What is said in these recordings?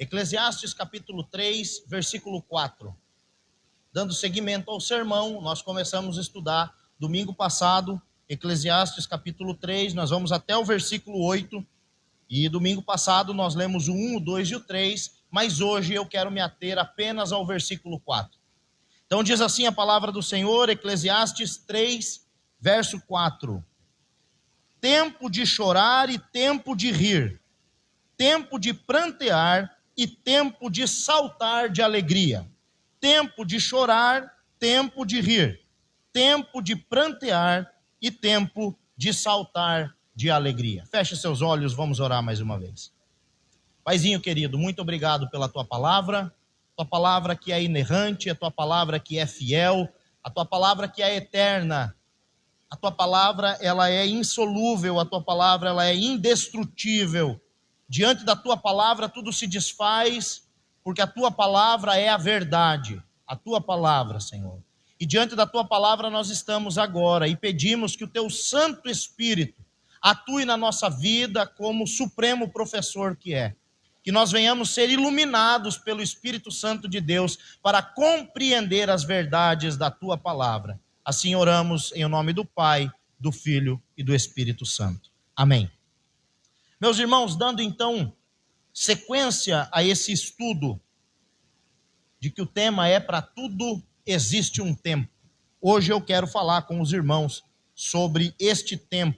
Eclesiastes capítulo 3, versículo 4. Dando seguimento ao sermão, nós começamos a estudar domingo passado, Eclesiastes capítulo 3, nós vamos até o versículo 8, e domingo passado nós lemos o 1, o 2 e o 3, mas hoje eu quero me ater apenas ao versículo 4. Então diz assim a palavra do Senhor, Eclesiastes 3, verso 4. Tempo de chorar e tempo de rir, tempo de prantear e tempo de saltar de alegria, tempo de chorar, tempo de rir, tempo de prantear e tempo de saltar de alegria. Feche seus olhos, vamos orar mais uma vez. Paizinho querido, muito obrigado pela tua palavra que é inerrante, a tua palavra que é fiel, a tua palavra que é eterna. A tua palavra, ela é insolúvel, a tua palavra, ela é indestrutível. Diante da tua palavra, tudo se desfaz, porque a tua palavra é a verdade. A tua palavra, Senhor. E diante da tua palavra nós estamos agora e pedimos que o teu Santo Espírito atue na nossa vida como supremo professor que é. Que nós venhamos ser iluminados pelo Espírito Santo de Deus para compreender as verdades da tua palavra. Assim oramos em nome do Pai, do Filho e do Espírito Santo. Amém. Meus irmãos, dando então sequência a esse estudo, de que o tema é para tudo existe um tempo. Hoje eu quero falar com os irmãos sobre este tempo,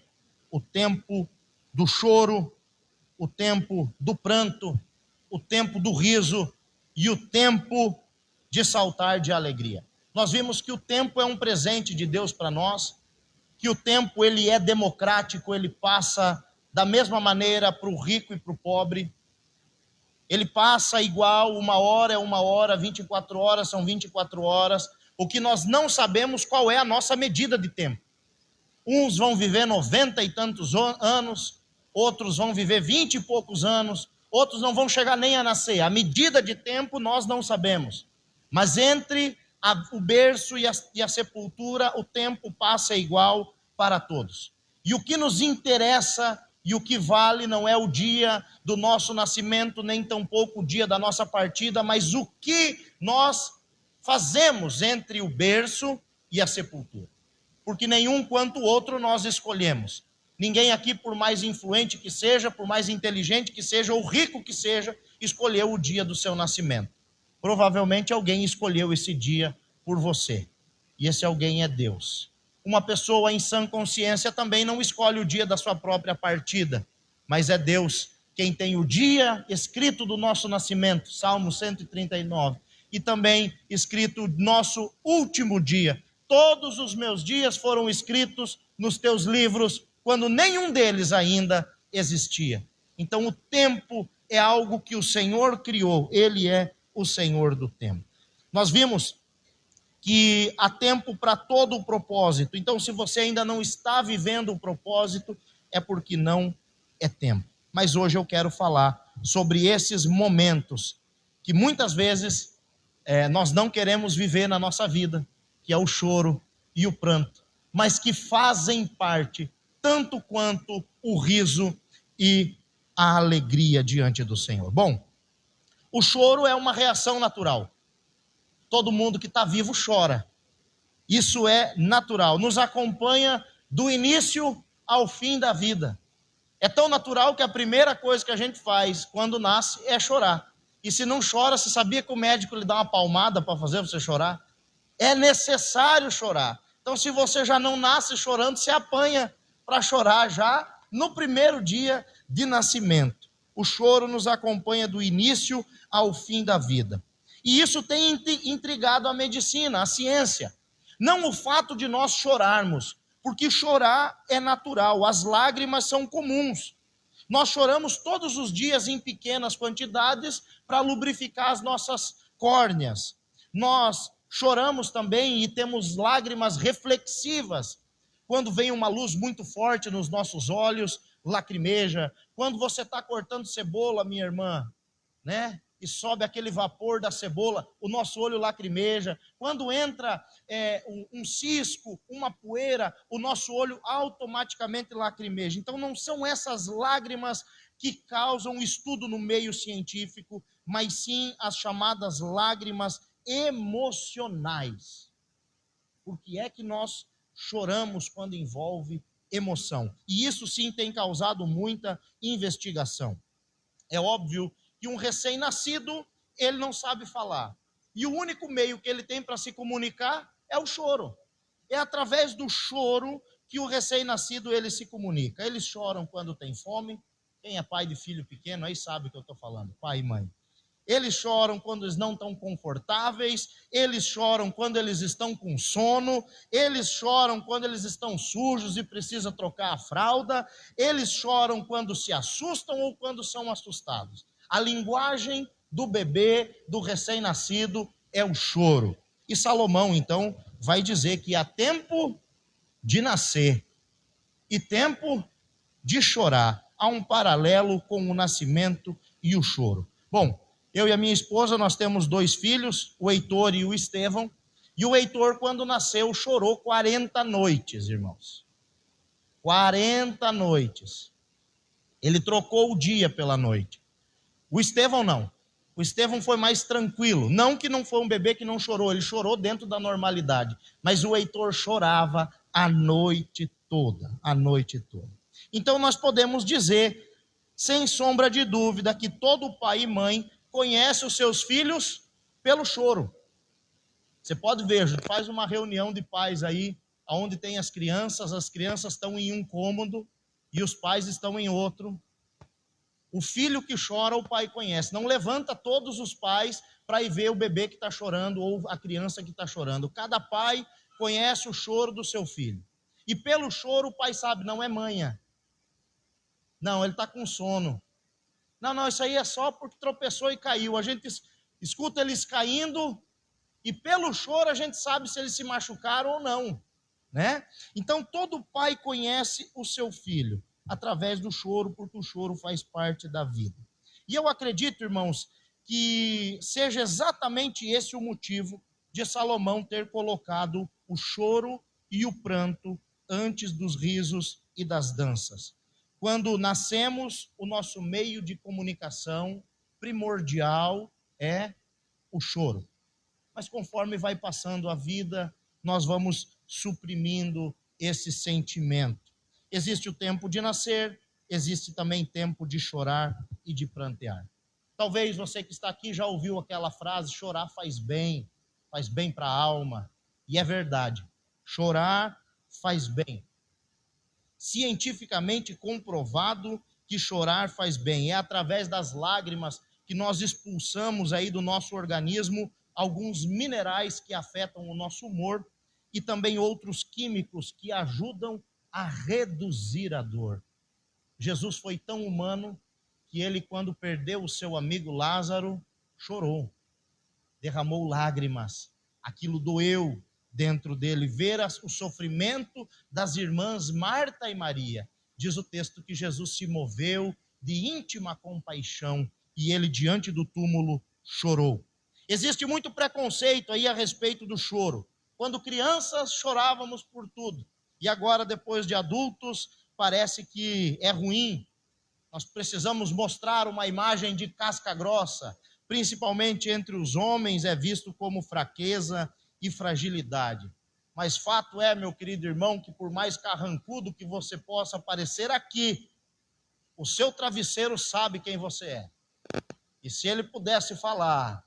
o tempo do choro, o tempo do pranto, o tempo do riso e o tempo de saltar de alegria. Nós vimos que o tempo é um presente de Deus para nós, que o tempo ele é democrático, ele passa da mesma maneira para o rico e para o pobre. Ele passa igual, 1 é 1 hora, 24 horas são 24 horas. O que nós não sabemos qual é a nossa medida de tempo. Uns vão viver 90 e tantos anos, outros vão viver 20 e poucos anos, outros não vão chegar nem a nascer. A medida de tempo nós não sabemos. Mas entre o berço e a sepultura, o tempo passa igual para todos. E o que nos interessa e o que vale não é o dia do nosso nascimento, nem tampouco o dia da nossa partida, mas o que nós fazemos entre o berço e a sepultura. Porque nenhum quanto o outro nós escolhemos. Ninguém aqui, por mais influente que seja, por mais inteligente que seja, ou rico que seja, escolheu o dia do seu nascimento. Provavelmente alguém escolheu esse dia por você. E esse alguém é Deus. Uma pessoa em sã consciência também não escolhe o dia da sua própria partida, mas é Deus quem tem o dia escrito do nosso nascimento, Salmo 139, e também escrito o nosso último dia. Todos os meus dias foram escritos nos teus livros, quando nenhum deles ainda existia. Então o tempo é algo que o Senhor criou, Ele é o Senhor do tempo. Nós vimos que há tempo para todo o propósito. Então, se você ainda não está vivendo o propósito, é porque não é tempo. Mas hoje eu quero falar sobre esses momentos que muitas vezes nós não queremos viver na nossa vida, que é o choro e o pranto, mas que fazem parte tanto quanto o riso e a alegria diante do Senhor. Bom, o choro é uma reação natural. Todo mundo que está vivo chora. Isso é natural. Nos acompanha do início ao fim da vida. É tão natural que a primeira coisa que a gente faz quando nasce é chorar. E se não chora, você sabia que o médico lhe dá uma palmada para fazer você chorar? É necessário chorar. Então, se você já não nasce chorando, você apanha para chorar já no primeiro dia de nascimento. O choro nos acompanha do início ao fim da vida. E isso tem intrigado a medicina, a ciência. Não o fato de nós chorarmos, porque chorar é natural, as lágrimas são comuns. Nós choramos todos os dias em pequenas quantidades para lubrificar as nossas córneas. Nós choramos também e temos lágrimas reflexivas. Quando vem uma luz muito forte nos nossos olhos, lacrimeja. Quando você está cortando cebola, minha irmã, né? E sobe aquele vapor da cebola, o nosso olho lacrimeja. Quando entra um cisco, uma poeira, o nosso olho automaticamente lacrimeja. Então não são essas lágrimas que causam estudo no meio científico, mas sim as chamadas lágrimas emocionais. Por que é que nós choramos quando envolve emoção? E isso sim tem causado muita investigação. É óbvio que um recém-nascido, ele não sabe falar. E o único meio que ele tem para se comunicar é o choro. É através do choro que o recém-nascido ele se comunica. Eles choram quando tem fome. Quem é pai de filho pequeno aí sabe o que eu estou falando, pai e mãe. Eles choram quando eles não estão confortáveis, eles choram quando eles estão com sono, eles choram quando eles estão sujos e precisam trocar a fralda, eles choram quando se assustam ou quando são assustados. A linguagem do bebê, do recém-nascido, é o choro. E Salomão, então, vai dizer que há tempo de nascer e tempo de chorar. Há um paralelo com o nascimento e o choro. Bom, eu e a minha esposa, nós temos 2 filhos, o Heitor e o Estevão. E o Heitor, quando nasceu, chorou 40 noites, irmãos. 40 noites. Ele trocou o dia pela noite. O Estevão não. O Estevão foi mais tranquilo. Não que não foi um bebê que não chorou, ele chorou dentro da normalidade. Mas o Heitor chorava a noite toda, a noite toda. Então nós podemos dizer, sem sombra de dúvida, que todo pai e mãe conhece os seus filhos pelo choro. Você pode ver, faz uma reunião de pais aí, onde tem as crianças estão em um cômodo e os pais estão em outro. O filho que chora, o pai conhece. Não levanta todos os pais para ir ver o bebê que está chorando ou a criança que está chorando. Cada pai conhece o choro do seu filho. E pelo choro o pai sabe, não é manha. Não, ele está com sono. Não, isso aí é só porque tropeçou e caiu. A gente escuta eles caindo e pelo choro a gente sabe se eles se machucaram ou não, né? Então todo pai conhece o seu filho através do choro, porque o choro faz parte da vida. E eu acredito, irmãos, que seja exatamente esse o motivo de Salomão ter colocado o choro e o pranto antes dos risos e das danças. Quando nascemos, o nosso meio de comunicação primordial é o choro. Mas conforme vai passando a vida, nós vamos suprimindo esse sentimento. Existe o tempo de nascer, existe também tempo de chorar e de prantear. Talvez você que está aqui já ouviu aquela frase, chorar faz bem para a alma. E é verdade, chorar faz bem. Cientificamente comprovado que chorar faz bem. É através das lágrimas que nós expulsamos aí do nosso organismo alguns minerais que afetam o nosso humor e também outros químicos que ajudam a reduzir a dor. Jesus foi tão humano que ele, quando perdeu o seu amigo Lázaro, chorou, derramou lágrimas. Aquilo doeu dentro dele, ver o sofrimento das irmãs Marta e Maria. Diz o texto que Jesus se moveu de íntima compaixão e ele, diante do túmulo, chorou. Existe muito preconceito aí a respeito do choro. Quando crianças, chorávamos por tudo. E agora, depois de adultos, parece que é ruim. Nós precisamos mostrar uma imagem de casca grossa. Principalmente entre os homens, é visto como fraqueza e fragilidade. Mas fato é, meu querido irmão, que por mais carrancudo que você possa parecer aqui, o seu travesseiro sabe quem você é. E se ele pudesse falar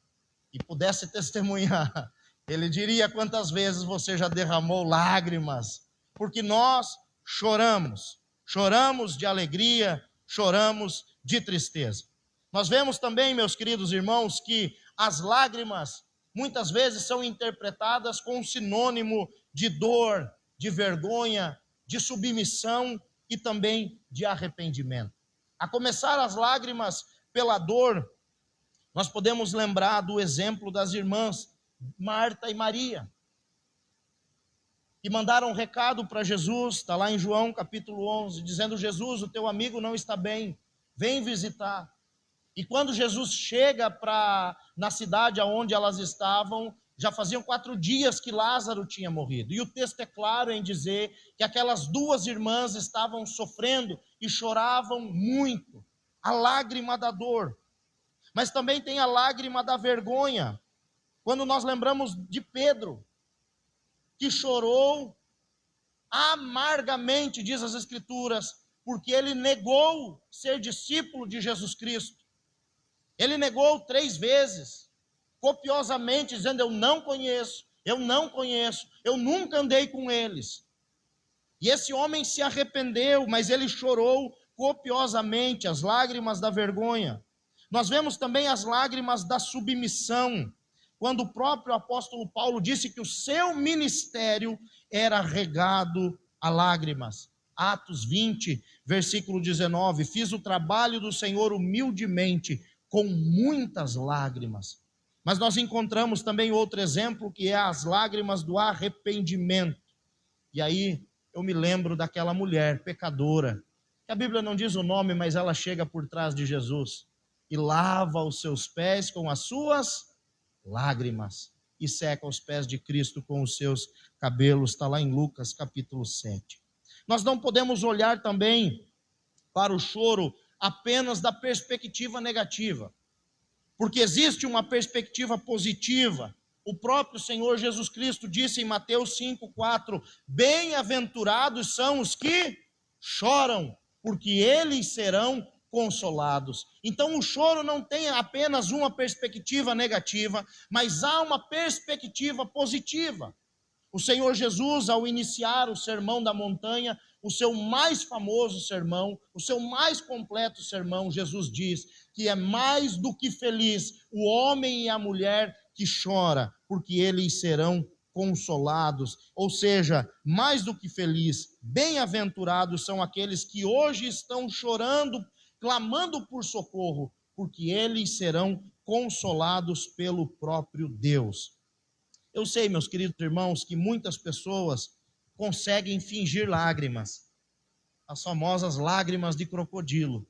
e pudesse testemunhar, ele diria quantas vezes você já derramou lágrimas, porque nós choramos de alegria, choramos de tristeza. Nós vemos também, meus queridos irmãos, que as lágrimas muitas vezes são interpretadas com um sinônimo de dor, de vergonha, de submissão e também de arrependimento. A começar as lágrimas pela dor, nós podemos lembrar do exemplo das irmãs Marta e Maria, que mandaram um recado para Jesus, está lá em João capítulo 11, dizendo: Jesus, o teu amigo não está bem, vem visitar. E quando Jesus chega na cidade onde elas estavam, já faziam 4 dias que Lázaro tinha morrido. E o texto é claro em dizer que aquelas 2 irmãs estavam sofrendo e choravam muito, a lágrima da dor. Mas também tem a lágrima da vergonha, quando nós lembramos de Pedro, que chorou amargamente, diz as Escrituras, porque ele negou ser discípulo de Jesus Cristo. Ele negou 3 vezes, copiosamente, dizendo: eu não conheço, eu nunca andei com eles. E esse homem se arrependeu, mas ele chorou copiosamente, as lágrimas da vergonha. Nós vemos também as lágrimas da submissão, quando o próprio apóstolo Paulo disse que o seu ministério era regado a lágrimas. Atos 20, versículo 19, fiz o trabalho do Senhor humildemente, com muitas lágrimas. Mas nós encontramos também outro exemplo, que é as lágrimas do arrependimento. E aí eu me lembro daquela mulher pecadora, que a Bíblia não diz o nome, mas ela chega por trás de Jesus e lava os seus pés com as suas lágrimas e seca os pés de Cristo com os seus cabelos. Está lá em Lucas capítulo 7. Nós não podemos olhar também para o choro apenas da perspectiva negativa, porque existe uma perspectiva positiva. O próprio Senhor Jesus Cristo disse em Mateus 5,4: bem-aventurados são os que choram, porque eles serão consolados. Então o choro não tem apenas uma perspectiva negativa, mas há uma perspectiva positiva. O Senhor Jesus, ao iniciar o Sermão da Montanha, o seu mais famoso sermão, o seu mais completo sermão, Jesus diz que é mais do que feliz o homem e a mulher que chora, porque eles serão consolados. Ou seja, mais do que feliz, bem-aventurados são aqueles que hoje estão chorando, clamando por socorro, porque eles serão consolados pelo próprio Deus. Eu sei, meus queridos irmãos, que muitas pessoas conseguem fingir lágrimas, as famosas lágrimas de crocodilo,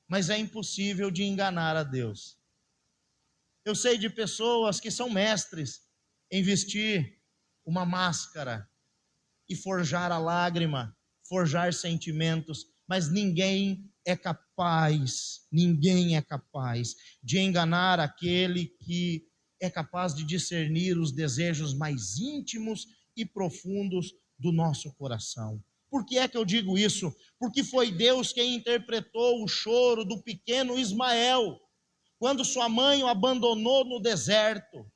mas é impossível de enganar a Deus. Eu sei de pessoas que são mestres em vestir uma máscara e forjar a lágrima, forjar sentimentos, mas ninguém é capaz de enganar aquele que é capaz de discernir os desejos mais íntimos e profundos do nosso coração. Por que é que eu digo isso? Porque foi Deus quem interpretou o choro do pequeno Ismael, quando sua mãe o abandonou no deserto,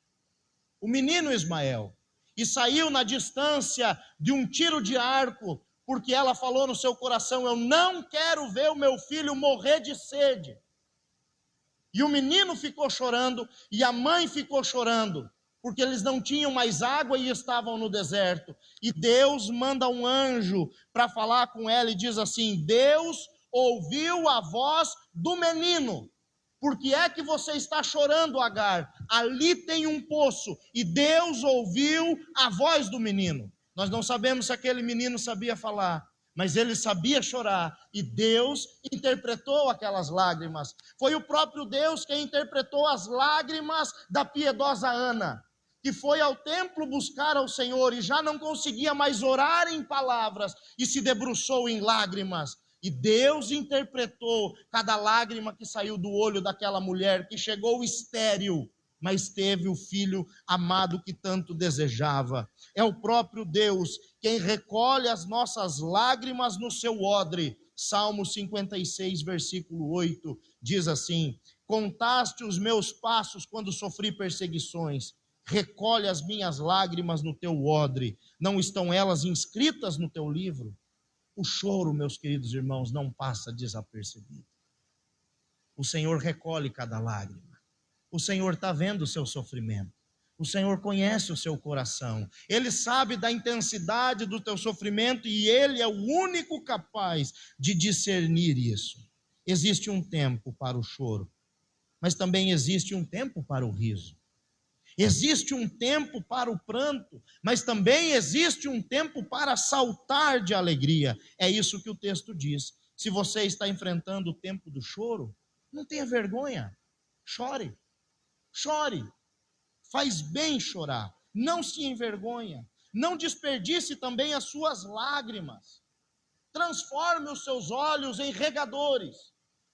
o menino Ismael, e saiu na distância de um tiro de arco, porque ela falou no seu coração: eu não quero ver o meu filho morrer de sede. E o menino ficou chorando, e a mãe ficou chorando, porque eles não tinham mais água e estavam no deserto. E Deus manda um anjo para falar com ela e diz assim: Deus ouviu a voz do menino. Por que é que você está chorando, Agar? Ali tem um poço, e Deus ouviu a voz do menino. Nós não sabemos se aquele menino sabia falar, mas ele sabia chorar, e Deus interpretou aquelas lágrimas. Foi o próprio Deus quem interpretou as lágrimas da piedosa Ana, que foi ao templo buscar ao Senhor e já não conseguia mais orar em palavras, e se debruçou em lágrimas. E Deus interpretou cada lágrima que saiu do olho daquela mulher, que chegou estéril, mas teve o filho amado que tanto desejava. É o próprio Deus quem recolhe as nossas lágrimas no seu odre. Salmo 56, versículo 8, diz assim: contaste os meus passos quando sofri perseguições, recolhe as minhas lágrimas no teu odre, não estão elas inscritas no teu livro? O choro, meus queridos irmãos, não passa desapercebido. O Senhor recolhe cada lágrima. O Senhor está vendo o seu sofrimento. O Senhor conhece o seu coração. Ele sabe da intensidade do teu sofrimento e Ele é o único capaz de discernir isso. Existe um tempo para o choro, mas também existe um tempo para o riso. Existe um tempo para o pranto, mas também existe um tempo para saltar de alegria. É isso que o texto diz. Se você está enfrentando o tempo do choro, não tenha vergonha. Chore. Chore. Faz bem chorar. Não se envergonha. Não desperdice também as suas lágrimas. Transforme os seus olhos em regadores.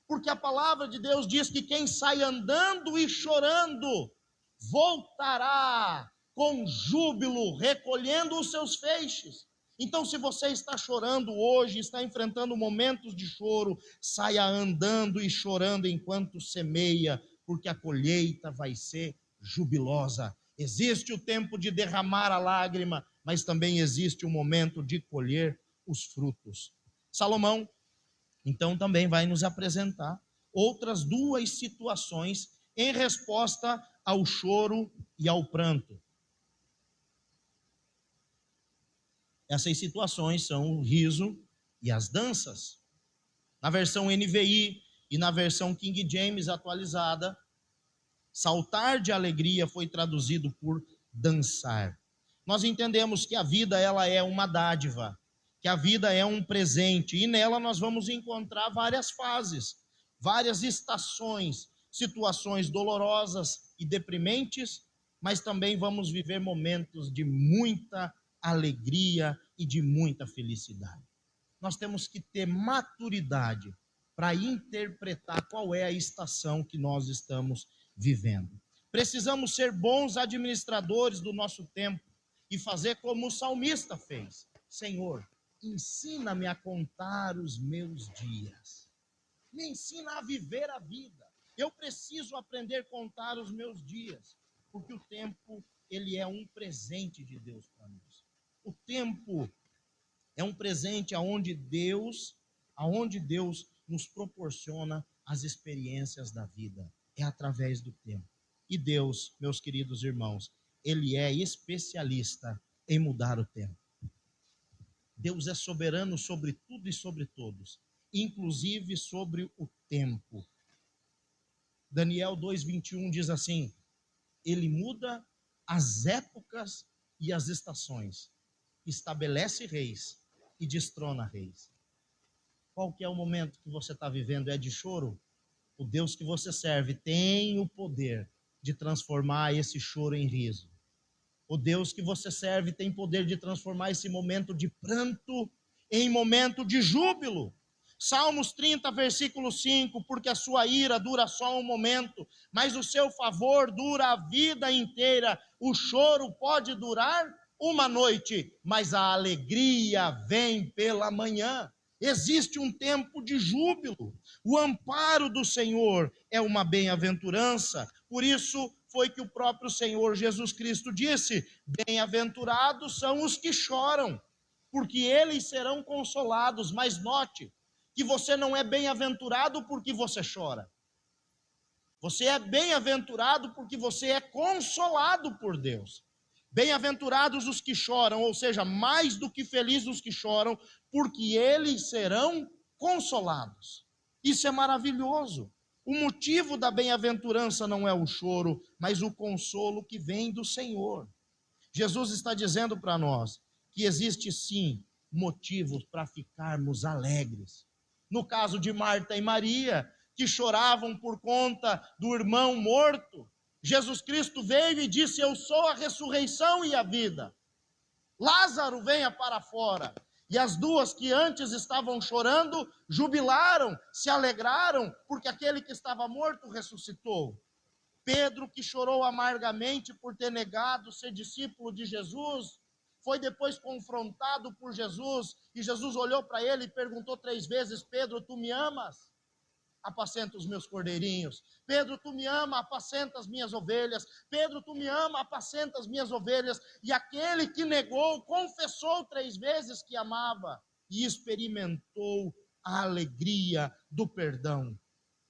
Porque a palavra de Deus diz que quem sai andando e chorando voltará com júbilo, recolhendo os seus feixes. Então, se você está chorando hoje, está enfrentando momentos de choro, saia andando e chorando enquanto semeia, porque a colheita vai ser jubilosa. Existe o tempo de derramar a lágrima, mas também existe o momento de colher os frutos. Salomão, então, também vai nos apresentar outras duas situações em resposta ao choro e ao pranto. Essas situações são o riso e as danças. Na versão NVI e na versão King James atualizada, saltar de alegria foi traduzido por dançar. Nós entendemos que a vida ela é uma dádiva, que a vida é um presente, e nela nós vamos encontrar várias fases, várias estações, situações dolorosas e deprimentes, mas também vamos viver momentos de muita alegria e de muita felicidade. Nós temos que ter maturidade para interpretar qual é a estação que nós estamos vivendo. Precisamos ser bons administradores do nosso tempo e fazer como o salmista fez. Senhor, ensina-me a contar os meus dias. Me ensina a viver a vida. Eu preciso aprender a contar os meus dias, porque o tempo, ele é um presente de Deus para nós. O tempo é um presente aonde Deus nos proporciona as experiências da vida. É através do tempo. E Deus, meus queridos irmãos, ele é especialista em mudar o tempo. Deus é soberano sobre tudo e sobre todos, inclusive sobre o tempo. Daniel 2:21 diz assim: ele muda as épocas e as estações, estabelece reis e destrona reis. Qual que é o momento que você está vivendo? É de choro? O Deus que você serve tem o poder de transformar esse choro em riso. O Deus que você serve tem poder de transformar esse momento de pranto em momento de júbilo. Salmos 30, versículo 5, porque a sua ira dura só um momento, mas o seu favor dura a vida inteira. O choro pode durar uma noite, mas a alegria vem pela manhã. Existe um tempo de júbilo. O amparo do Senhor é uma bem-aventurança. Por isso foi que o próprio Senhor Jesus Cristo disse: bem-aventurados são os que choram, porque eles serão consolados. Mas note que você não é bem-aventurado porque você chora. Você é bem-aventurado porque você é consolado por Deus. Bem-aventurados os que choram, ou seja, mais do que felizes os que choram, porque eles serão consolados. Isso é maravilhoso. O motivo da bem-aventurança não é o choro, mas o consolo que vem do Senhor. Jesus está dizendo para nós que existe sim motivos para ficarmos alegres. No caso de Marta e Maria, que choravam por conta do irmão morto, Jesus Cristo veio e disse: eu sou a ressurreição e a vida. Lázaro, venha para fora. E as duas que antes estavam chorando, jubilaram, se alegraram, porque aquele que estava morto ressuscitou. Pedro, que chorou amargamente por ter negado ser discípulo de Jesus, foi depois confrontado por Jesus, e Jesus olhou para ele e perguntou 3 vezes: Pedro, tu me amas? Apacenta os meus cordeirinhos. Pedro, tu me ama, apacenta as minhas ovelhas. Pedro, tu me ama, apacenta as minhas ovelhas. E aquele que negou, confessou 3 vezes que amava e experimentou a alegria do perdão.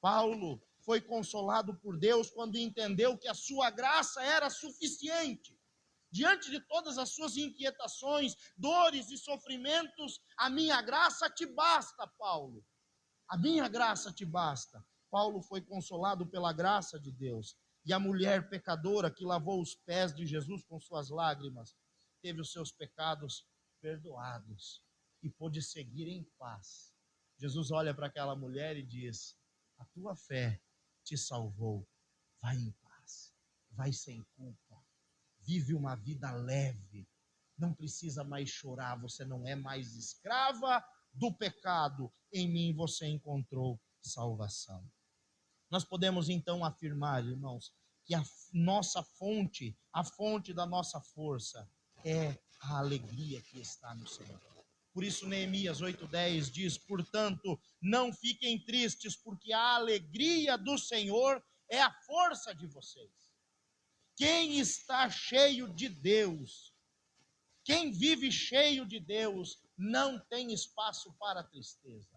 Paulo foi consolado por Deus quando entendeu que a sua graça era suficiente. Diante de todas as suas inquietações, dores e sofrimentos, a minha graça te basta, Paulo. A minha graça te basta. Paulo foi consolado pela graça de Deus. E a mulher pecadora que lavou os pés de Jesus com suas lágrimas, teve os seus pecados perdoados e pôde seguir em paz. Jesus olha para aquela mulher e diz: a tua fé te salvou. Vai em paz, vai sem culpa, vive uma vida leve, não precisa mais chorar, você não é mais escrava do pecado, em mim você encontrou salvação. Nós podemos então afirmar, irmãos, que a nossa fonte, a fonte da nossa força é a alegria que está no Senhor. Por isso Neemias 8:10 diz: portanto, não fiquem tristes, porque a alegria do Senhor é a força de vocês. Quem está cheio de Deus, quem vive cheio de Deus, não tem espaço para tristeza.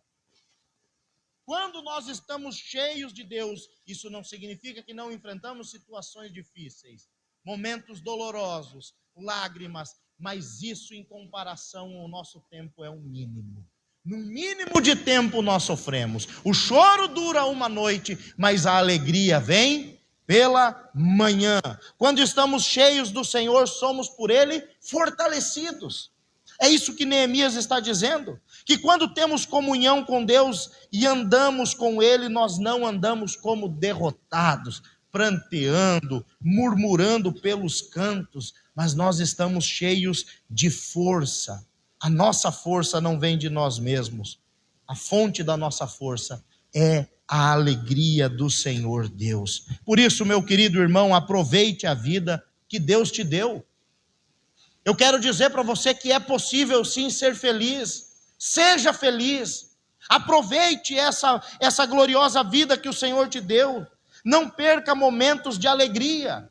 Quando nós estamos cheios de Deus, isso não significa que não enfrentamos situações difíceis, momentos dolorosos, lágrimas, mas isso em comparação ao nosso tempo é um mínimo. No mínimo de tempo nós sofremos. O choro dura uma noite, mas a alegria vem pela manhã. Quando estamos cheios do Senhor, somos por Ele fortalecidos. É isso que Neemias está dizendo, que quando temos comunhão com Deus e andamos com Ele, nós não andamos como derrotados, pranteando, murmurando pelos cantos, mas nós estamos cheios de força. A nossa força não vem de nós mesmos. A fonte da nossa força é a alegria do Senhor Deus. Por isso, meu querido irmão, aproveite a vida que Deus te deu. Eu quero dizer para você que é possível sim ser feliz. Seja feliz. Aproveite essa gloriosa vida que o Senhor te deu. Não perca momentos de alegria.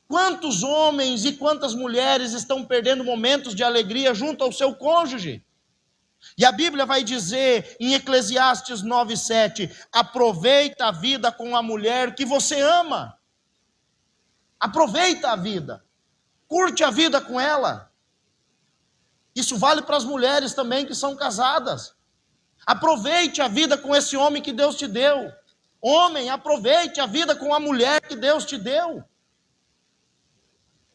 Quantos homens e quantas mulheres estão perdendo momentos de alegria junto ao seu cônjuge? E a Bíblia vai dizer em Eclesiastes 9:7, aproveita a vida com a mulher que você ama. Aproveita a vida. Curte a vida com ela. Isso vale para as mulheres também que são casadas. Aproveite a vida com esse homem que Deus te deu. Homem, aproveite a vida com a mulher que Deus te deu.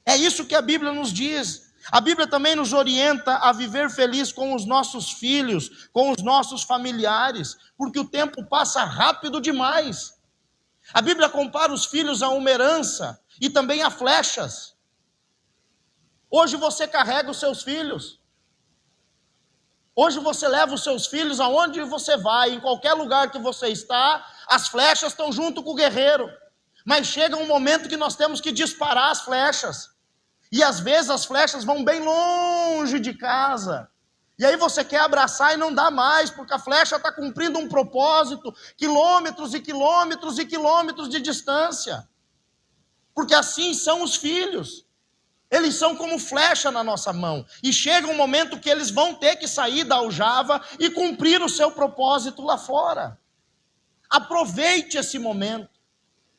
É isso que a Bíblia nos diz. A Bíblia também nos orienta a viver feliz com os nossos filhos, com os nossos familiares, porque o tempo passa rápido demais. A Bíblia compara os filhos a uma herança e também a flechas. Hoje você carrega os seus filhos. Hoje você leva os seus filhos aonde você vai, em qualquer lugar que você está, as flechas estão junto com o guerreiro. Mas chega um momento que nós temos que disparar as flechas. E às vezes as flechas vão bem longe de casa. E aí você quer abraçar e não dá mais, porque a flecha está cumprindo um propósito, quilômetros e quilômetros e quilômetros de distância. Porque assim são os filhos. Eles são como flecha na nossa mão. E chega um momento que eles vão ter que sair da aljava e cumprir o seu propósito lá fora. Aproveite esse momento.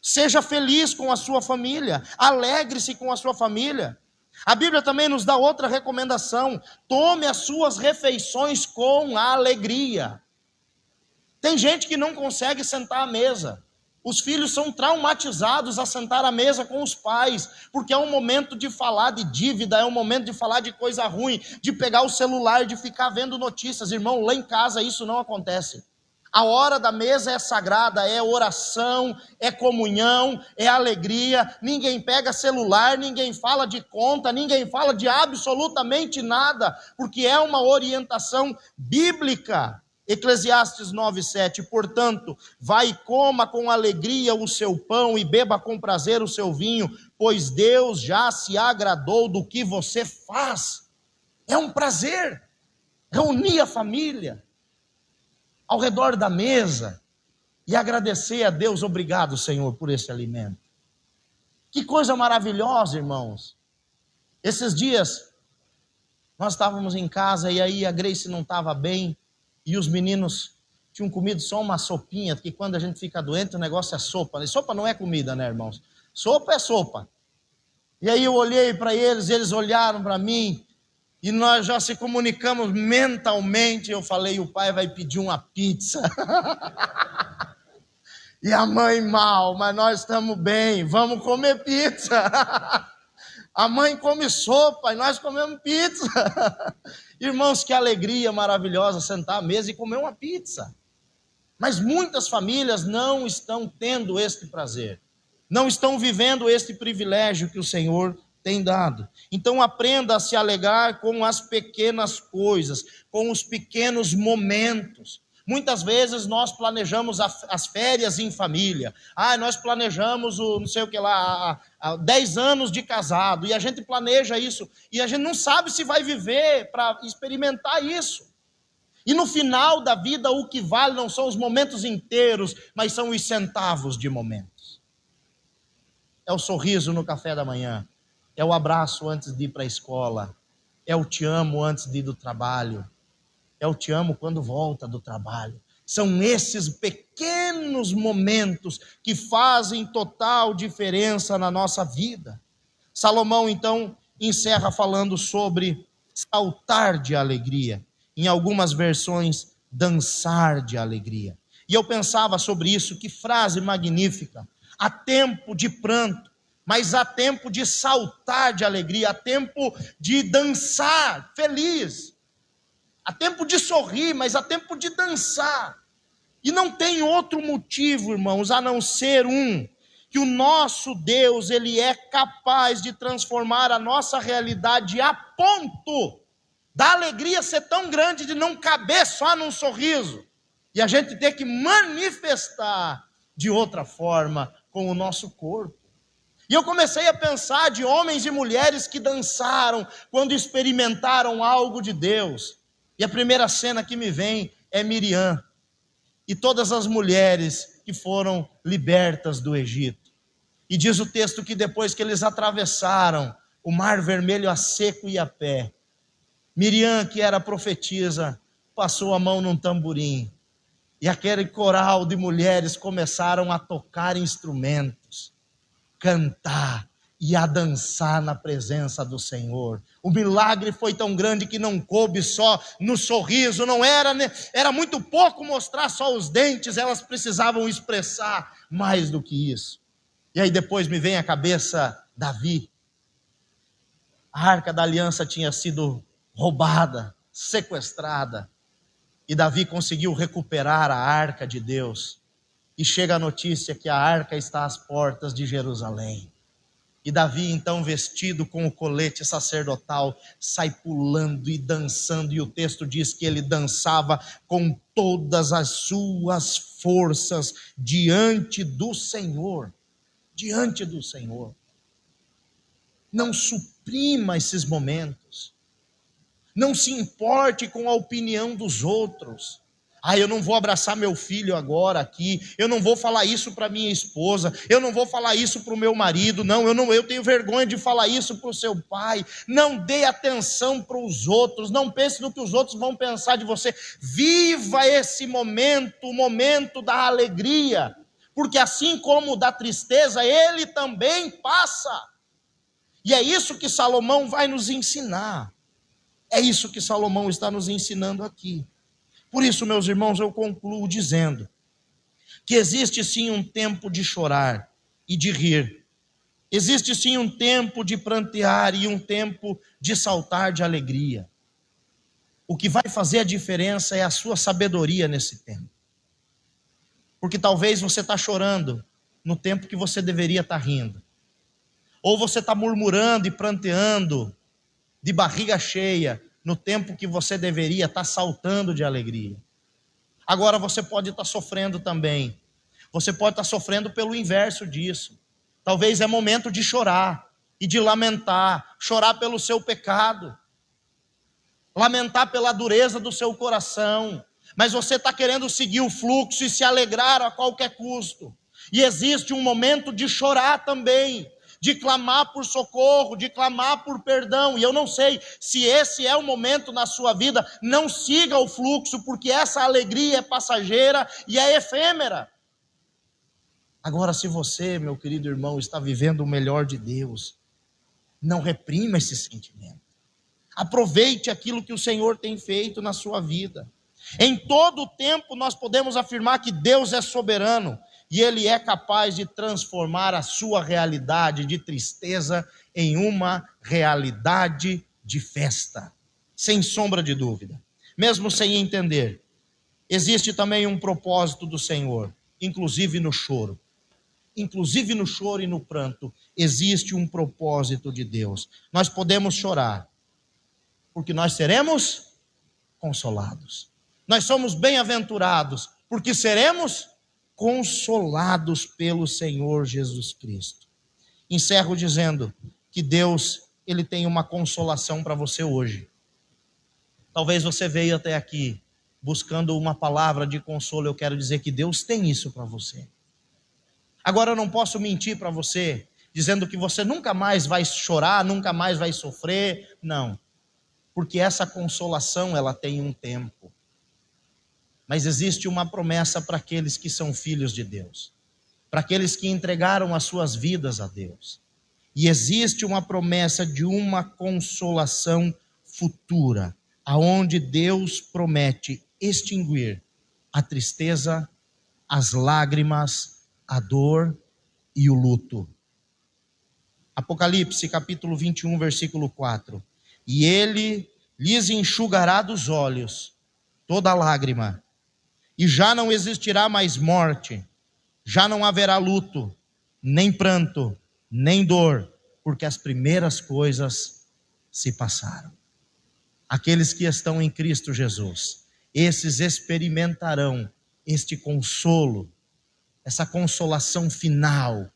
Seja feliz com a sua família. Alegre-se com a sua família. A Bíblia também nos dá outra recomendação. Tome as suas refeições com alegria. Tem gente que não consegue sentar à mesa. Os filhos são traumatizados a sentar à mesa com os pais, porque é um momento de falar de dívida, é um momento de falar de coisa ruim, de pegar o celular, de ficar vendo notícias. Irmão, lá em casa isso não acontece. A hora da mesa é sagrada, é oração, é comunhão, é alegria. Ninguém pega celular, ninguém fala de conta, ninguém fala de absolutamente nada, porque é uma orientação bíblica. Eclesiastes 9:7, portanto, vai e coma com alegria o seu pão e beba com prazer o seu vinho, pois Deus já se agradou do que você faz. É um prazer reunir a família ao redor da mesa e agradecer a Deus. Obrigado, Senhor, por esse alimento. Que coisa maravilhosa, irmãos. Esses dias nós estávamos em casa e aí a Grace não estava bem. E os meninos tinham comido só uma sopinha, porque quando a gente fica doente o negócio é sopa. Sopa não é comida, né, irmãos? Sopa é sopa. E aí eu olhei para eles, eles olharam para mim, e nós já se comunicamos mentalmente. Eu falei, o pai vai pedir uma pizza. E a mãe mal, mas nós estamos bem, vamos comer pizza. A mãe come sopa e nós comemos pizza. Irmãos, que alegria maravilhosa sentar à mesa e comer uma pizza. Mas muitas famílias não estão tendo este prazer. Não estão vivendo este privilégio que o Senhor tem dado. Então aprenda a se alegrar com as pequenas coisas, com os pequenos momentos. Muitas vezes nós planejamos as férias em família. Nós planejamos o não sei o que lá, 10 anos de casado. E a gente planeja isso. E a gente não sabe se vai viver para experimentar isso. E no final da vida o que vale não são os momentos inteiros, mas são os centavos de momentos. É o sorriso no café da manhã. É o abraço antes de ir para a escola. É o te amo antes de ir do trabalho. É o te amo quando volta do trabalho. São esses pequenos momentos que fazem total diferença na nossa vida. Salomão, então, encerra falando sobre saltar de alegria. Em algumas versões, dançar de alegria. E eu pensava sobre isso, que frase magnífica. Há tempo de pranto, mas há tempo de saltar de alegria, há tempo de dançar feliz. Há tempo de sorrir, mas há tempo de dançar. E não tem outro motivo, irmãos, a não ser que o nosso Deus, Ele é capaz de transformar a nossa realidade a ponto da alegria ser tão grande de não caber só num sorriso. E a gente ter que manifestar de outra forma com o nosso corpo. E eu comecei a pensar de homens e mulheres que dançaram quando experimentaram algo de Deus. E a primeira cena que me vem é Miriam e todas as mulheres que foram libertas do Egito. E diz o texto que depois que eles atravessaram o Mar Vermelho a seco e a pé, Miriam, que era profetisa, passou a mão num tamborim. E aquele coral de mulheres começaram a tocar instrumentos, cantar e a dançar na presença do Senhor. O milagre foi tão grande que não coube só no sorriso, não era, né? Era muito pouco mostrar só os dentes, elas precisavam expressar mais do que isso. E aí depois me vem à cabeça Davi. A Arca da Aliança tinha sido roubada, sequestrada, e Davi conseguiu recuperar a Arca de Deus. E chega a notícia que a Arca está às portas de Jerusalém. E Davi, então, vestido com o colete sacerdotal, sai pulando e dançando, e o texto diz que ele dançava com todas as suas forças diante do Senhor. Diante do Senhor. Não suprima esses momentos. Não se importe com a opinião dos outros. Eu não vou abraçar meu filho agora aqui, eu não vou falar isso para minha esposa, eu não vou falar isso para o meu marido, eu tenho vergonha de falar isso para o seu pai. Não dê atenção para os outros, não pense no que os outros vão pensar de você. Viva esse momento, o momento da alegria, porque assim como o da tristeza, ele também passa. E é isso que Salomão vai nos ensinar, é isso que Salomão está nos ensinando aqui. Por isso, meus irmãos, eu concluo dizendo que existe sim um tempo de chorar e de rir. Existe sim um tempo de prantear e um tempo de saltar de alegria. O que vai fazer a diferença é a sua sabedoria nesse tempo. Porque talvez você está chorando no tempo que você deveria estar rindo. Ou você está murmurando e pranteando de barriga cheia no tempo que você deveria estar saltando de alegria. Agora você pode estar sofrendo também. Você pode estar sofrendo pelo inverso disso. Talvez é momento de chorar e de lamentar. Chorar pelo seu pecado. Lamentar pela dureza do seu coração. Mas você está querendo seguir o fluxo e se alegrar a qualquer custo. E existe um momento de chorar também, de clamar por socorro, de clamar por perdão. E eu não sei se esse é o momento na sua vida. Não siga o fluxo, porque essa alegria é passageira e é efêmera. Agora, se você, meu querido irmão, está vivendo o melhor de Deus, não reprima esse sentimento. Aproveite aquilo que o Senhor tem feito na sua vida. Em todo o tempo nós podemos afirmar que Deus é soberano e Ele é capaz de transformar a sua realidade de tristeza em uma realidade de festa, sem sombra de dúvida. Mesmo sem entender, existe também um propósito do Senhor, inclusive no choro. Inclusive no choro e no pranto, existe um propósito de Deus. Nós podemos chorar, porque nós seremos consolados. Nós somos bem-aventurados, porque seremos consolados pelo Senhor Jesus Cristo. Encerro dizendo que Deus, Ele tem uma consolação para você hoje. Talvez você veio até aqui buscando uma palavra de consolo. Eu quero dizer que Deus tem isso para você. Agora eu não posso mentir para você, dizendo que você nunca mais vai chorar, nunca mais vai sofrer. Não, porque essa consolação ela tem um tempo. Mas existe uma promessa para aqueles que são filhos de Deus, para aqueles que entregaram as suas vidas a Deus. E existe uma promessa de uma consolação futura, aonde Deus promete extinguir a tristeza, as lágrimas, a dor e o luto. Apocalipse capítulo 21, versículo 4. E ele lhes enxugará dos olhos toda lágrima, e já não existirá mais morte, já não haverá luto, nem pranto, nem dor, porque as primeiras coisas se passaram. Aqueles que estão em Cristo Jesus, esses experimentarão este consolo, essa consolação final,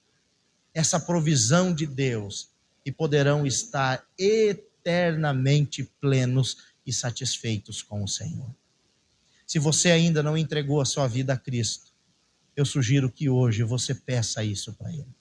essa provisão de Deus, e poderão estar eternamente plenos e satisfeitos com o Senhor. Se você ainda não entregou a sua vida a Cristo, eu sugiro que hoje você peça isso para Ele.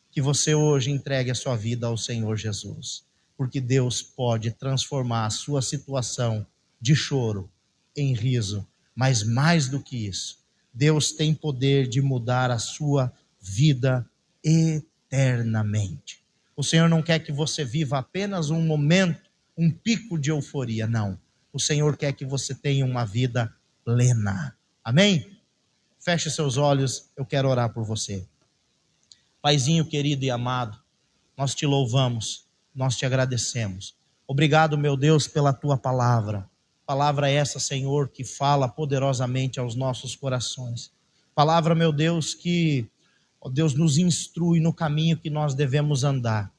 Que você hoje entregue a sua vida ao Senhor Jesus, porque Deus pode transformar a sua situação de choro em riso, mas mais do que isso, Deus tem poder de mudar a sua vida eternamente. O Senhor não quer que você viva apenas um momento, um pico de euforia, não. O Senhor quer que você tenha uma vida plena. Amém? Feche seus olhos, eu quero orar por você. Paizinho querido e amado, nós te louvamos, nós te agradecemos. Obrigado, meu Deus, pela tua palavra. Palavra essa, Senhor, que fala poderosamente aos nossos corações. Palavra, meu Deus, que, ó Deus, nos instrui no caminho que nós devemos andar.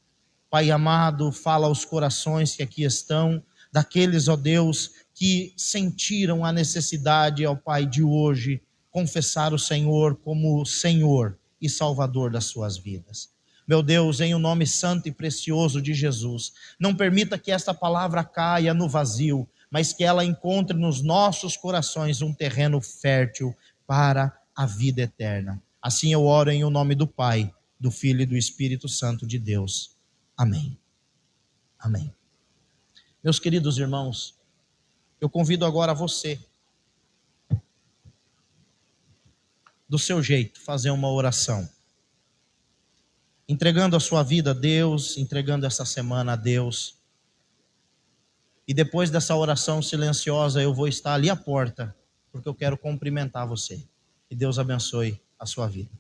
Pai amado, fala aos corações que aqui estão, daqueles, ó Deus, que sentiram a necessidade, ó Pai, de hoje confessar o Senhor como Senhor e Salvador das suas vidas. Meu Deus, em o nome santo e precioso de Jesus, não permita que esta palavra caia no vazio, mas que ela encontre nos nossos corações um terreno fértil para a vida eterna. Assim eu oro em o nome do Pai, do Filho e do Espírito Santo de Deus. Amém. Amém. Meus queridos irmãos, eu convido agora você, do seu jeito, fazer uma oração. Entregando a sua vida a Deus, entregando essa semana a Deus. E depois dessa oração silenciosa, eu vou estar ali à porta, porque eu quero cumprimentar você. Que Deus abençoe a sua vida.